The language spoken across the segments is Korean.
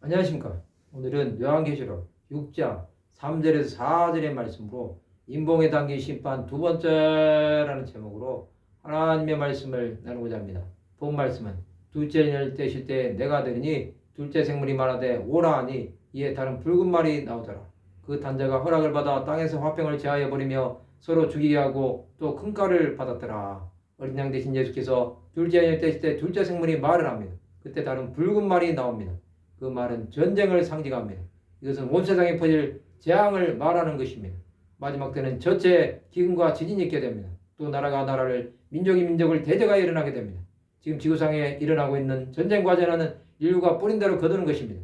안녕하십니까. 오늘은 요한계시록 6장 3절에서 4절의 말씀으로 인봉에 담긴 심판 두 번째라는 제목으로 하나님의 말씀을 나누고자 합니다. 본 말씀은 둘째 인을 떼실 때 내가 들으니 둘째 생물이 말하되 오라 하니 이에 다른 붉은 말이 나오더라. 그 단자가 허락을 받아 땅에서 화병을 제하여 버리며 서로 죽이게 하고 또 큰 가를 받았더라. 어린 양 대신 예수께서 둘째 인을 떼실 때 둘째 생물이 말을 합니다. 그때 다른 붉은 말이 나옵니다. 그 말은 전쟁을 상징합니다. 이것은 온 세상에 퍼질 재앙을 말하는 것입니다. 마지막 때는 전체 기근과 지진이 있게 됩니다. 또 나라가 나라를, 민족이 민족을 대적하여 일어나게 됩니다. 지금 지구상에 일어나고 있는 전쟁과 재난은 인류가 뿌린 대로 거두는 것입니다.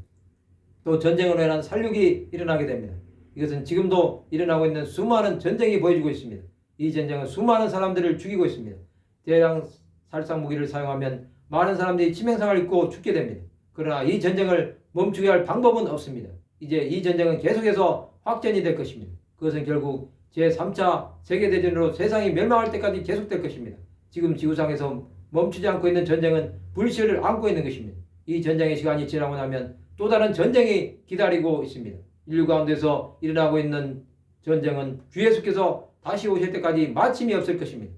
또 전쟁으로 인한 살육이 일어나게 됩니다. 이것은 지금도 일어나고 있는 수많은 전쟁이 보여주고 있습니다. 이 전쟁은 수많은 사람들을 죽이고 있습니다. 대량 살상 무기를 사용하면 많은 사람들이 치명상을 입고 죽게 됩니다. 그러나 이 전쟁을 멈추게 할 방법은 없습니다. 이제 이 전쟁은 계속해서 확전이 될 것입니다. 그것은 결국 제3차 세계대전으로 세상이 멸망할 때까지 계속될 것입니다. 지금 지구상에서 멈추지 않고 있는 전쟁은 불씨를 안고 있는 것입니다. 이 전쟁의 시간이 지나고 나면 또 다른 전쟁이 기다리고 있습니다. 인류 가운데서 일어나고 있는 전쟁은 주 예수께서 다시 오실 때까지 마침이 없을 것입니다.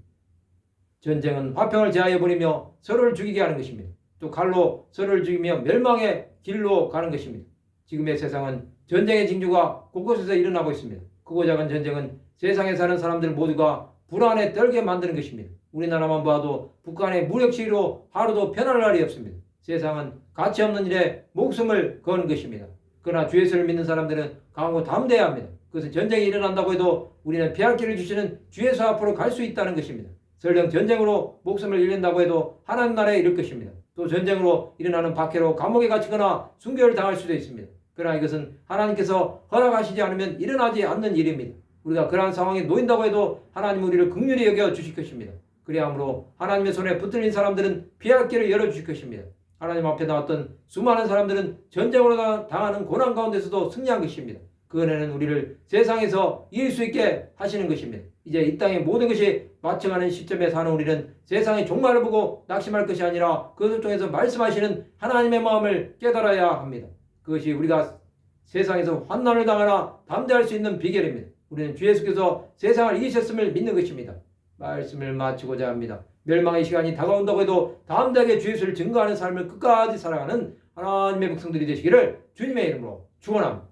전쟁은 화평을 제하여 버리며 서로를 죽이게 하는 것입니다. 또 칼로 서로를 죽이며 멸망의 길로 가는 것입니다. 지금의 세상은 전쟁의 징조가 곳곳에서 일어나고 있습니다. 크고 작은 전쟁은 세상에 사는 사람들 모두가 불안에 떨게 만드는 것입니다. 우리나라만 봐도 북한의 무력 시위로 하루도 편할 날이 없습니다. 세상은 가치 없는 일에 목숨을 거는 것입니다. 그러나 주 예수를 믿는 사람들은 강하고 담대해야 합니다. 그것은 전쟁이 일어난다고 해도 우리는 피할 길을 주시는 주 예수 앞으로 갈 수 있다는 것입니다. 설령 전쟁으로 목숨을 잃는다고 해도 하나님 나라에 이를 것입니다. 또 전쟁으로 일어나는 박해로 감옥에 갇히거나 순교를 당할 수도 있습니다. 그러나 이것은 하나님께서 허락하시지 않으면 일어나지 않는 일입니다. 우리가 그러한 상황에 놓인다고 해도 하나님 우리를 긍휼히 여겨 주실 것입니다. 그리함으로 하나님의 손에 붙들린 사람들은 피할 길을 열어주실 것입니다. 하나님 앞에 나왔던 수많은 사람들은 전쟁으로 당하는 고난 가운데서도 승리한 것입니다. 그 은혜는 우리를 세상에서 이길 수 있게 하시는 것입니다. 이제 이 땅의 모든 것이 마쳐가는 시점에 사는 우리는 세상의 종말을 보고 낙심할 것이 아니라 그것 중에서 말씀하시는 하나님의 마음을 깨달아야 합니다. 그것이 우리가 세상에서 환난을 당하나 담대할 수 있는 비결입니다. 우리는 주 예수께서 세상을 이기셨음을 믿는 것입니다. 말씀을 마치고자 합니다. 멸망의 시간이 다가온다고 해도 담대하게 주 예수를 증거하는 삶을 끝까지 살아가는 하나님의 백성들이 되시기를 주님의 이름으로 축원합니다.